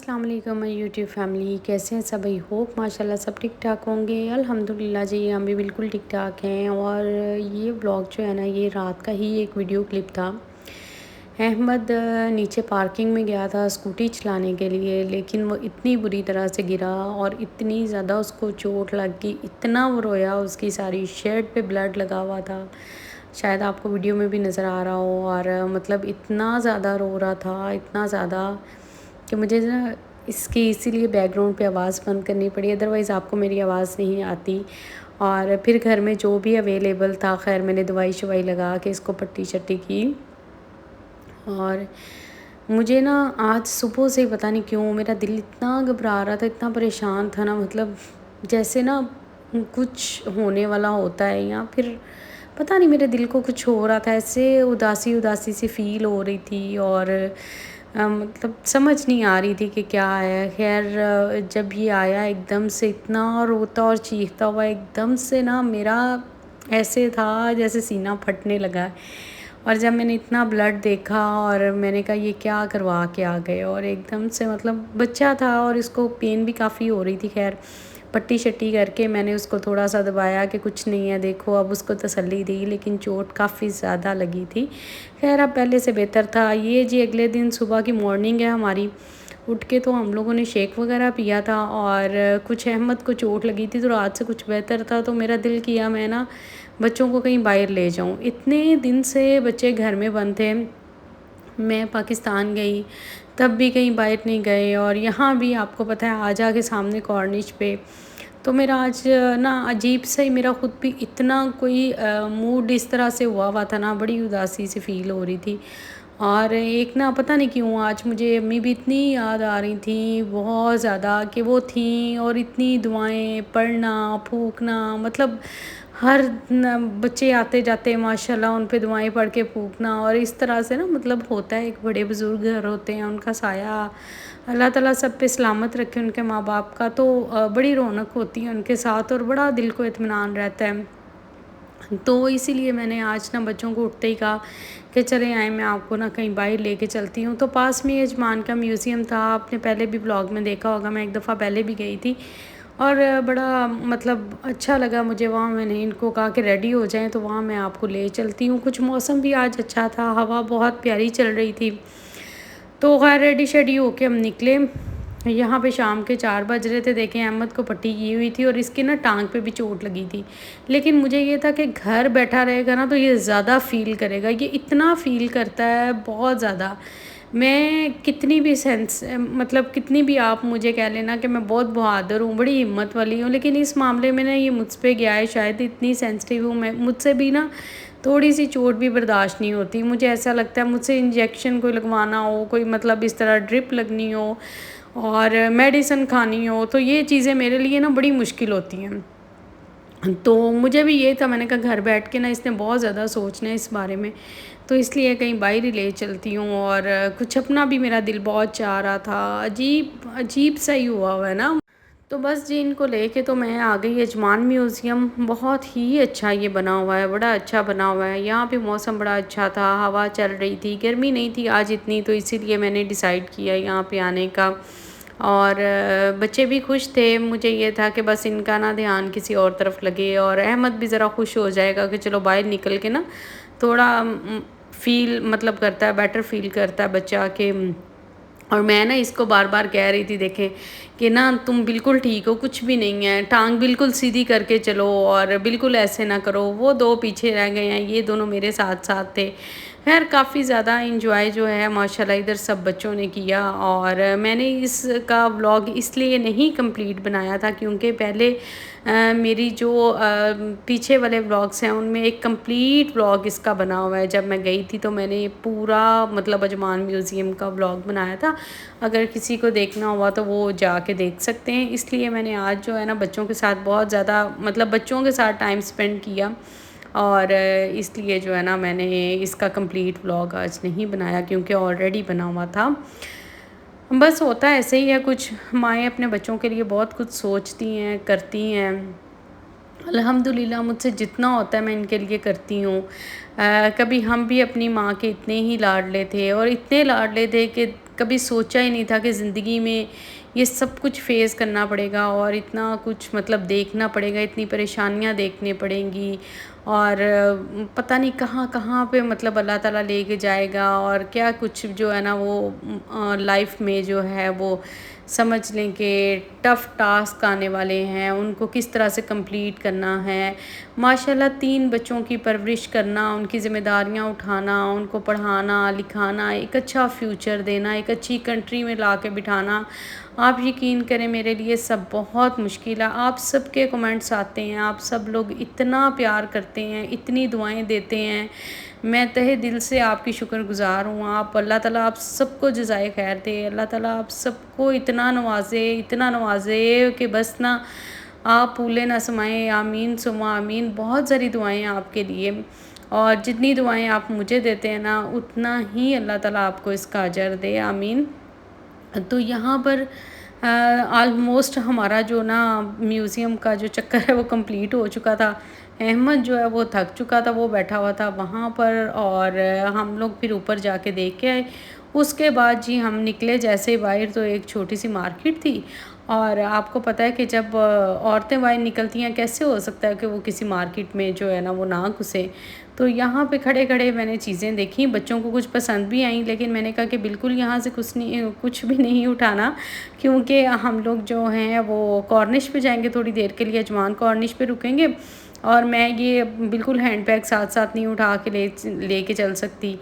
अस्सलाम वालेकुम my YouTube family, कैसे हैं सब? आई होप माशाल्लाह सब ठीक ठाक होंगे। अल्हम्दुलिल्लाह जी, हम भी बिल्कुल ठीक ठाक हैं। और ये व्लॉग जो है ना, ये रात का ही एक वीडियो क्लिप था। अहमद नीचे पार्किंग में गया था स्कूटी चलाने के लिए, लेकिन वो इतनी बुरी तरह से गिरा और इतनी ज़्यादा उसको चोट लग गई, इतना वो रोया, उसकी सारी शर्ट पे ब्लड लगा हुआ था। शायद आपको वीडियो में भी नज़र आ रहा हो। और मतलब इतना ज़्यादा रो रहा था, इतना ज़्यादा कि मुझे ना इसकी इसीलिए बैकग्राउंड पे आवाज़ बंद करनी पड़ी, अदरवाइज़ आपको मेरी आवाज़ नहीं आती। और फिर घर में जो भी अवेलेबल था, खैर मैंने दवाई शवाई लगा के इसको पट्टी शट्टी की। और मुझे ना आज सुबह से पता नहीं क्यों मेरा दिल इतना घबरा रहा था, इतना परेशान था ना, मतलब जैसे ना कुछ होने वाला होता है, या फिर पता नहीं मेरे दिल को कुछ हो रहा था, ऐसे उदासी उदासी सी फील हो रही थी। और मतलब समझ नहीं आ रही थी कि क्या है। खैर जब ये आया एकदम से, इतना रोता और चीखता हुआ एकदम से ना, मेरा ऐसे था जैसे सीना फटने लगा। और जब मैंने इतना ब्लड देखा और मैंने कहा ये क्या करवा के आ गए, और एकदम से मतलब बच्चा था और इसको पेन भी काफ़ी हो रही थी। खैर पट्टी शट्टी करके मैंने उसको थोड़ा सा दबाया कि कुछ नहीं है, देखो, अब उसको तसल्ली दी, लेकिन चोट काफ़ी ज़्यादा लगी थी। खैर अब पहले से बेहतर था। ये जी अगले दिन सुबह की मॉर्निंग है हमारी, उठ के तो हम लोगों ने शेक वगैरह पिया था। और कुछ अहमद को चोट लगी थी तो रात से कुछ बेहतर था, तो मेरा दिल किया मैं ना बच्चों को कहीं बाहर ले जाऊं। इतने दिन से बच्चे घर में बंद थे, मैं पाकिस्तान गई तब भी कहीं बाहर नहीं गए, और यहाँ भी आपको पता है आजा के सामने कॉर्निश पे। तो मेरा आज ना अजीब सा ही, मेरा ख़ुद भी इतना कोई मूड इस तरह से हुआ हुआ था ना, बड़ी उदासी सी फील हो रही थी। और एक ना पता नहीं क्यों आज मुझे अम्मी भी इतनी याद आ रही थी बहुत ज़्यादा, कि वो थी और इतनी दुआएं पढ़ना फूकना, मतलब हर बच्चे आते जाते माशाल्लाह उन पे दुआएं पढ़ के फूकना। और इस तरह से ना मतलब होता है, एक बड़े बुज़ुर्ग घर होते हैं, उनका साया अल्लाह ताला सब पे सलामत रखे, उनके माँ बाप का। तो बड़ी रौनक होती है उनके साथ और बड़ा दिल को इत्मीनान रहता है। तो इसीलिए मैंने आज ना बच्चों को उठते ही कहा कि चले आए, मैं आपको ना कहीं बाहर लेके चलती हूँ। तो पास में यजमान का म्यूज़ियम था, आपने पहले भी ब्लॉग में देखा होगा, मैं एक दफ़ा पहले भी गई थी। और बड़ा मतलब अच्छा लगा मुझे वहाँ। मैंने इनको कहा कि रेडी हो जाएं तो वहाँ मैं आपको ले चलती हूँ। कुछ मौसम भी आज अच्छा था, हवा बहुत प्यारी चल रही थी। तो खैर रेडी शेडी होके हम निकले। यहाँ पे शाम के 4 बज रहे थे। देखें अहमद को पट्टी की हुई थी और इसकी ना टांग पे भी चोट लगी थी। लेकिन मुझे ये था कि घर बैठा रहेगा ना तो ये ज़्यादा फ़ील करेगा, ये इतना फ़ील करता है बहुत ज़्यादा। मैं कितनी भी मतलब कितनी भी आप मुझे कह लेना कि मैं बहुत बहादुर हूँ, बड़ी हिम्मत वाली हूँ, लेकिन इस मामले में ना ये मुझ पे गया है, शायद इतनी सेंसिटिव हूँ मैं, मुझसे भी ना थोड़ी सी चोट भी बर्दाश्त नहीं होती। मुझे ऐसा लगता है मुझसे इंजेक्शन कोई लगवाना हो, कोई मतलब इस तरह ड्रिप लगनी हो और मेडिसिन खानी हो, तो ये चीज़ें मेरे लिए ना बड़ी मुश्किल होती हैं। तो मुझे भी ये था, मैंने कहा घर बैठ के ना इसने बहुत ज़्यादा सोचना है इस बारे में, तो इसलिए कहीं बाहर ही ले चलती हूँ। और कुछ अपना भी मेरा दिल बहुत चाह रहा था, अजीब अजीब सा ही हुआ है ना। तो बस जी इनको लेके तो मैं आ गई यजमान म्यूज़ियम। बहुत ही अच्छा ये बना हुआ है, बड़ा अच्छा बना हुआ है। यहाँ पे मौसम बड़ा अच्छा था, हवा चल रही थी, गर्मी नहीं थी आज इतनी, तो इसीलिए मैंने डिसाइड किया यहाँ पे आने का। और बच्चे भी खुश थे। मुझे ये था कि बस इनका ना ध्यान किसी और तरफ लगे, और अहमद भी ज़रा खुश हो जाएगा कि चलो बाहर निकल के ना थोड़ा फ़ील मतलब करता है, बेटर फ़ील करता है बच्चा के। और मैं ना इसको बार बार कह रही थी, देखें कि ना तुम बिल्कुल ठीक हो, कुछ भी नहीं है, टांग बिल्कुल सीधी करके चलो और बिल्कुल ऐसे ना करो। वो दो पीछे रह गए हैं, ये दोनों मेरे साथ साथ थे। खैर काफ़ी ज़्यादा इंजॉय जो है माशाल्लाह इधर सब बच्चों ने किया। और मैंने इसका व्लॉग इसलिए नहीं कंप्लीट बनाया था क्योंकि पहले मेरी जो पीछे वाले व्लॉग्स हैं उनमें एक कंप्लीट व्लॉग इसका बना हुआ है। जब मैं गई थी तो मैंने पूरा मतलब अजमान म्यूज़ियम का व्लॉग बनाया था, अगर किसी को देखना हुआ तो वो जाके देख सकते हैं। इसलिए मैंने आज जो है ना बच्चों के साथ बहुत ज़्यादा मतलब बच्चों के साथ टाइम स्पेंड किया, और इसलिए जो है ना मैंने इसका कंप्लीट व्लॉग आज नहीं बनाया क्योंकि ऑलरेडी बना हुआ था। बस होता है ऐसे ही है, कुछ माएँ अपने बच्चों के लिए बहुत कुछ सोचती हैं, करती हैं। अल्हम्दुलिल्लाह मुझसे जितना होता है मैं इनके लिए करती हूँ। कभी हम भी अपनी माँ के इतने ही लाडले थे, और इतने लाडले थे कि कभी सोचा ही नहीं था कि ज़िंदगी में ये सब कुछ फ़ेस करना पड़ेगा और इतना कुछ मतलब देखना पड़ेगा, इतनी परेशानियाँ देखनी पड़ेंगी और पता नहीं कहाँ-कहाँ पे मतलब अल्लाह ताला लेके जाएगा और क्या कुछ जो है ना वो लाइफ़ में जो है वो समझ लें कि टफ़ टास्क आने वाले हैं, उनको किस तरह से कंप्लीट करना है। माशाल्लाह 3 बच्चों की परवरिश करना, उनकी ज़िम्मेदारियाँ उठाना, उनको पढ़ाना, लिखाना, एक अच्छा फ्यूचर देना, एक अच्छी कंट्री में लाके बिठाना, आप यकीन करें मेरे लिए सब बहुत मुश्किल है। आप सबके कमेंट्स आते हैं, आप सब लोग इतना प्यार करते हैं, इतनी दुआएँ देते हैं। मैं तहे दिल से आपकी शुक्रगुज़ार हूँ। आप अल्लाह ताला आप सबको जज़ाए खैर दे। अल्लाह ताला आप सबको इतना नवाज़े कि बस ना आप भूले ना समाएँ। आमीन सुम्मा आमीन। बहुत सारी दुआएँ हैं आपके लिए और जितनी दुआएँ आप मुझे देते हैं ना, उतना ही अल्लाह ताला आपको इसका अजर दे। आमीन। तो यहाँ पर ऑलमोस्ट हमारा जो ना म्यूज़ियम का जो चक्कर है वो कंप्लीट हो चुका था। अहमद जो है वो थक चुका था, वो बैठा हुआ था वहाँ पर और हम लोग फिर ऊपर जाके देख के आए। उसके बाद जी हम निकले जैसे ही बाहर तो एक छोटी-सी मार्केट थी और आपको पता है कि जब औरतें बाहर निकलती हैं कैसे हो सकता है कि वो किसी मार्केट में जो है ना वो ना घुसे। तो यहाँ पे खड़े-खड़े मैंने चीज़ें देखी, बच्चों को कुछ पसंद भी आईं लेकिन मैंने कहा कि बिल्कुल यहाँ से कुछ भी नहीं उठाना क्योंकि हम लोग जो हैं वो कॉर्निश पे जाएँगे थोड़ी देर के लिए, अजमान कॉर्निश पे रुकेंगे और मैं ये बिल्कुल हैंड बैग साथ-साथ नहीं उठा के लेके चल सकती।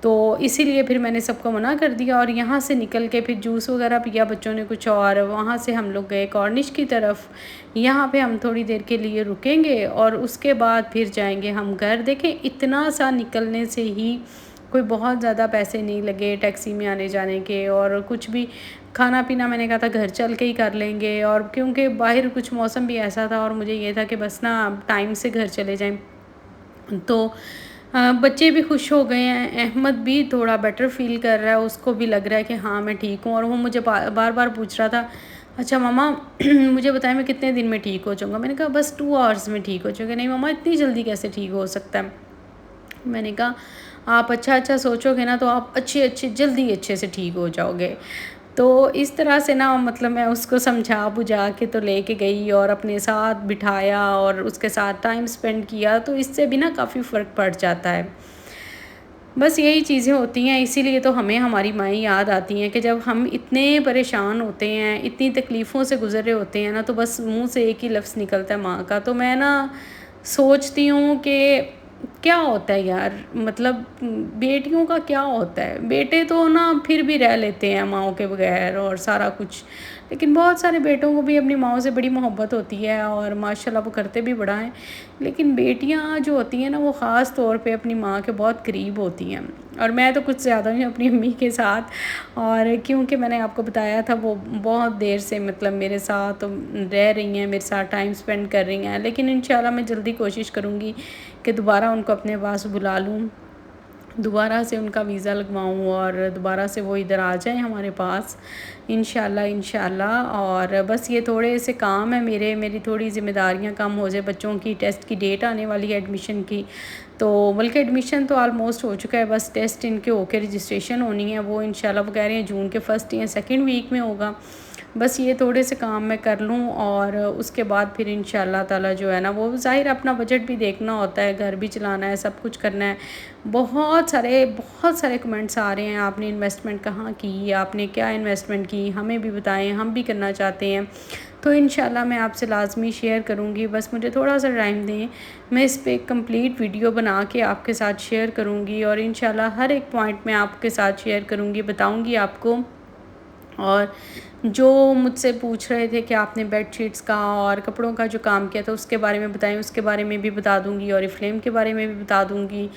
तो इसीलिए फिर मैंने सबको मना कर दिया और यहाँ से निकल के फिर जूस वगैरह पिया बच्चों ने कुछ और वहाँ से हम लोग गए कॉर्निश की तरफ। यहाँ पे हम थोड़ी देर के लिए रुकेंगे और उसके बाद फिर जाएँगे हम घर। देखें इतना सा निकलने से ही कोई बहुत ज़्यादा पैसे नहीं लगे टैक्सी में आने-जाने के और कुछ भी खाना-पीना मैंने कहा था घर चल के ही कर लेंगे और क्योंकि बाहर कुछ मौसम भी ऐसा था और मुझे ये था कि बस ना टाइम से घर चले जाएँ। तो बच्चे भी खुश हो गए हैं, अहमद भी थोड़ा बेटर फ़ील कर रहा है, उसको भी लग रहा है कि हाँ, मैं ठीक हूँ और वो मुझे बार-बार पूछ रहा था, "अच्छा मम्मा मुझे बताएँ मैं कितने दिन में ठीक हो जाऊँगा?" मैंने कहा, "बस 2 आवर्स में ठीक हो जाओगे।" "नहीं मम्मा इतनी जल्दी कैसे ठीक हो सकता है?" मैंने कहा, "आप अच्छा-अच्छा सोचोगे ना तो आप अच्छे-अच्छे जल्दी अच्छे से ठीक हो जाओगे।" तो इस तरह से ना मतलब मैं उसको समझा-बुझा के तो लेके गई और अपने साथ बिठाया और उसके साथ टाइम स्पेंड किया, तो इससे भी ना काफ़ी फ़र्क पड़ जाता है। बस यही चीज़ें होती हैं, इसीलिए तो हमें हमारी माएँ याद आती हैं कि जब हम इतने परेशान होते हैं, इतनी तकलीफ़ों से गुज़र रहे होते हैं ना, तो बस मुँह से एक ही लफ़्ज़ निकलता है माँ का। तो मैं ना सोचती हूँ कि क्या होता है यार मतलब बेटियों का क्या होता है? बेटे तो ना फिर भी रह लेते हैं माँओं के बगैर और सारा कुछ, लेकिन बहुत सारे बेटों को भी अपनी माँओं से बड़ी मोहब्बत होती है और माशाल्लाह वो करते भी बड़ा हैं। लेकिन बेटियाँ जो होती हैं ना वो ख़ास तौर पे अपनी माँ के बहुत करीब होती हैं और मैं तो कुछ ज़्यादा ही अपनी अम्मी के साथ और क्योंकि मैंने आपको बताया था वो बहुत देर से मतलब मेरे साथ रह रही हैं, मेरे साथ टाइम स्पेंड कर रही हैं। लेकिन इंशाल्लाह मैं जल्दी कोशिश करूँगी कि दोबारा उनको अपने पास बुला लूँ, दोबारा से उनका वीज़ा लगवाऊँ और दोबारा से वो इधर आ जाएँ हमारे पास इंशाल्लाह। और बस ये थोड़े से काम है मेरी थोड़ी ज़िम्मेदारियाँ कम हो जाए, बच्चों की टेस्ट की डेट आने वाली है एडमिशन की, तो बल्कि एडमिशन तो ऑलमोस्ट हो चुका है, बस टेस्ट इनके होके रजिस्ट्रेशन होनी है, वो इंशाल्लाह वो कह रहे हैं जून के फर्स्ट या सेकंड वीक में होगा। बस ये थोड़े से काम मैं कर लूँ और उसके बाद फिर इंशाल्लाह ताला जो है ना वो ज़ाहिर अपना बजट भी देखना होता है, घर भी चलाना है, सब कुछ करना है। बहुत सारे कमेंट्स आ रहे हैं, आपने इन्वेस्टमेंट कहाँ की? आपने क्या इन्वेस्टमेंट की? हमें भी बताएँ, हम भी करना चाहते हैं। तो इंशाल्लाह मैं आपसे लाज़मी शेयर करूँगी, बस मुझे थोड़ा-सा टाइम दें। मैं इस पे एक कंप्लीट वीडियो बना के आपके साथ शेयर करूँगी और इंशाल्लाह हर एक पॉइंट मैं आपके साथ शेयर करूँगी, बताऊँगी आपको। और जो मुझसे पूछ रहे थे कि आपने बेडशीट्स का और कपड़ों का जो काम किया था उसके बारे में बताएं, उसके बारे में भी बता दूंगी और फ्लेम के बारे में भी बता दूंगी।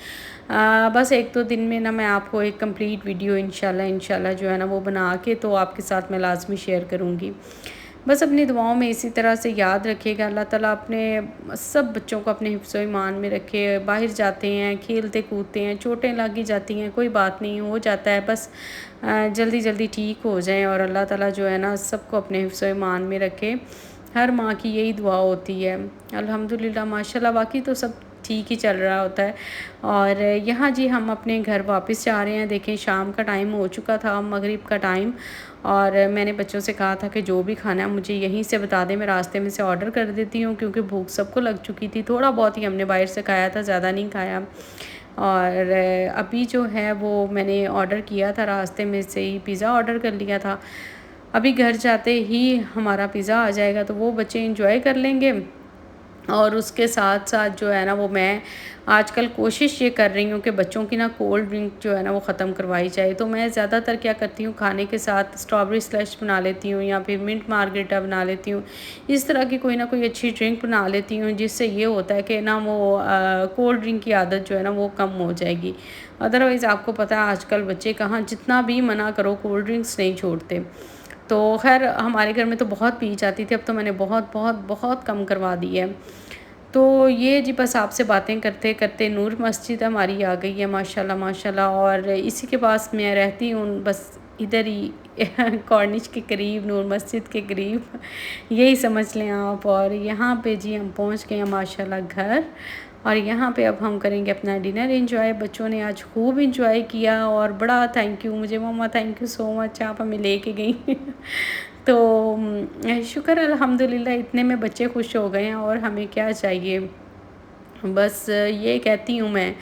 बस 1-2 दिन में ना मैं आपको एक कंप्लीट वीडियो इंशाल्लाह जो है ना वो बना के तो आपके साथ मैं लाजमी शेयर करूँगी। बस अपनी दुआओं में इसी तरह से याद रखिएगा, अल्लाह ताला अपने सब बच्चों को अपने हिफ्ज़ ईमान में रखे। बाहर जाते हैं, खेलते कूदते हैं, चोटें लग ही जाती हैं, कोई बात नहीं, हो जाता है, बस जल्दी ठीक हो जाएं और अल्लाह ताला जो है ना सबको अपने हिफ्ज़ ईमान में रखे। हर माँ की यही दुआ होती है। अल्हम्दुलिल्लाह माशाल्लाह, बाकी तो सब ठीक ही चल रहा होता है। और यहाँ जी हम अपने घर वापस जा रहे हैं। देखें शाम का टाइम हो चुका था, मगरिब का टाइम, और मैंने बच्चों से कहा था कि जो भी खाना है मुझे यहीं से बता दें, मैं रास्ते में से ऑर्डर कर देती हूँ, क्योंकि भूख सबको लग चुकी थी। थोड़ा बहुत ही हमने बाहर से खाया था, ज़्यादा नहीं खाया। और अभी जो है वो मैंने ऑर्डर किया था, रास्ते में से ही पिज़्ज़ा ऑर्डर कर लिया था। अभी घर जाते ही हमारा पिज़्ज़ा आ जाएगा तो वो बच्चे एंजॉय कर लेंगे। और उसके साथ साथ जो है ना वो मैं आजकल कोशिश ये कर रही हूँ कि बच्चों की ना कोल्ड ड्रिंक जो है ना वो ख़त्म करवाई जाए। तो मैं ज़्यादातर क्या करती हूँ, खाने के साथ स्ट्रॉबेरी स्लश बना लेती हूँ या फिर मिंट मार्गरेटा बना लेती हूँ। इस तरह की कोई ना कोई अच्छी ड्रिंक बना लेती हूँ, जिससे ये होता है कि ना वो कोल्ड ड्रिंक की आदत जो है ना वो कम हो जाएगी। अदरवाइज़ आपको पता है आजकल बच्चे कहाँ जितना भी मना करो कोल्ड ड्रिंक्स नहीं छोड़ते। तो खैर हमारे घर में तो बहुत पी जाती थी, अब तो मैंने बहुत बहुत बहुत कम करवा दी है। तो ये जी बस आपसे बातें करते करते नूर मस्जिद हमारी आ गई है, माशाल्लाह माशाल्लाह। और इसी के पास मैं रहती हूँ, बस इधर ही कॉर्निश के करीब, नूर मस्जिद के करीब, यही समझ लें आप। और यहाँ पे जी हम पहुँच गए हैं माशाल्लाह घर। और यहाँ पे अब हम करेंगे अपना डिनर एंजॉय। बच्चों ने आज खूब एंजॉय किया और बड़ा थैंक यू मुझे, मम्मा थैंक यू सो मच, आप हमें लेके गई। तो शुक्र अल्हम्दुलिल्लाह, इतने में बच्चे खुश हो गए हैं और हमें क्या चाहिए। बस ये कहती हूँ मैं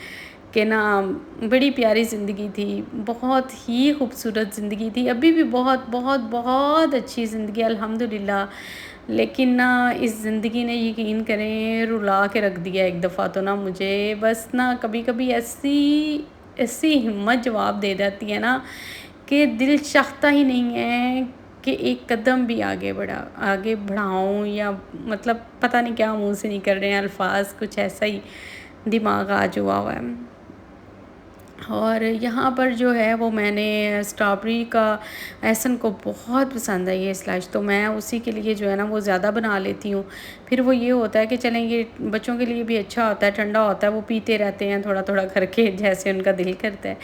कि ना बड़ी प्यारी ज़िंदगी थी, बहुत ही खूबसूरत ज़िंदगी थी, अभी भी बहुत बहुत बहुत अच्छी ज़िंदगी अल्हम्दुलिल्लाह। लेकिन ना इस ज़िंदगी ने यकीन करें रुला के रख दिया एक दफ़ा तो ना मुझे। बस ना कभी कभी ऐसी ऐसी हिम्मत जवाब दे देती है ना कि दिल चाहता ही नहीं है कि एक कदम भी आगे बढ़ाऊँ, या मतलब पता नहीं क्या मुंह से निकल रहे हैं अल्फाज, कुछ ऐसा ही दिमाग आज हुआ है। और यहाँ पर जो है वो मैंने स्ट्रॉबेरी का, एहसन को बहुत पसंद है ये स्लैश, तो मैं उसी के लिए जो है ना वो ज़्यादा बना लेती हूँ। फिर वो ये होता है कि चलें ये बच्चों के लिए भी अच्छा होता है, ठंडा होता है, वो पीते रहते हैं थोड़ा थोड़ा करके जैसे उनका दिल करता है।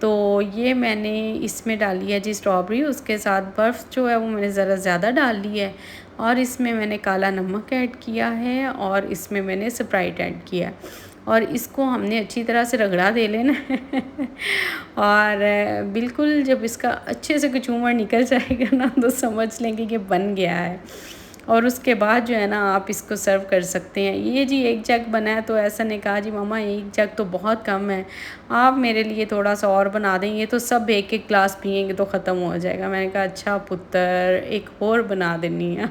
तो ये मैंने इसमें डाली है जी स्ट्रॉबेरी, उसके साथ बर्फ़ जो है वो मैंने ज़रा ज़्यादा डाल ली है। और इसमें मैंने काला नमक ऐड किया है और इसमें मैंने स्प्राइट ऐड किया है। और इसको हमने अच्छी तरह से रगड़ा दे लेना है। और बिल्कुल जब इसका अच्छे से कचूमर निकल जाएगा ना तो समझ लेंगे कि बन गया है। और उसके बाद जो है ना आप इसको सर्व कर सकते हैं। ये जी एक जग बना है, तो ऐसा ने कहा जी मम्मा एक जग तो बहुत कम है, आप मेरे लिए थोड़ा सा और बना दें, ये तो सब एक एक ग्लास पियेंगे तो ख़त्म हो जाएगा। मैंने कहा अच्छा पुत्र, एक और बना देनी है।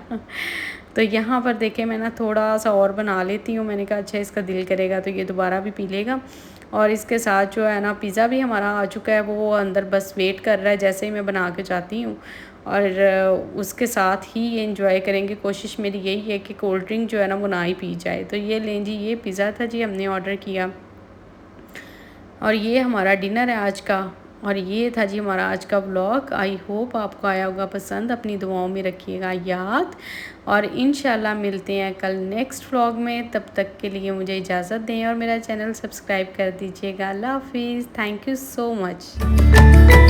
तो यहाँ पर देखें मैं ना थोड़ा सा और बना लेती हूँ। मैंने कहा अच्छा इसका दिल करेगा तो ये दोबारा भी पी लेगा। और इसके साथ जो है ना पिज़्ज़ा भी हमारा आ चुका है, वो अंदर बस वेट कर रहा है, जैसे ही मैं बना के जाती हूँ। और उसके साथ ही ये एंजॉय करेंगे। कोशिश मेरी यही है कि कोल्ड ड्रिंक जो है ना वो ना ही पी जाए। तो ये लें जी, ये पिज़्ज़ा था जी हमने ऑर्डर किया, और ये हमारा डिनर है आज का। और ये था जी हमारा आज का व्लॉग। आई होप आपको आया होगा पसंद, अपनी दुआओं में रखिएगा याद। और इंशाल्लाह मिलते हैं कल नेक्स्ट व्लॉग में, तब तक के लिए मुझे इजाज़त दें और मेरा चैनल सब्सक्राइब कर दीजिएगा। अल्लाह हाफिज़, थैंक यू सो मच।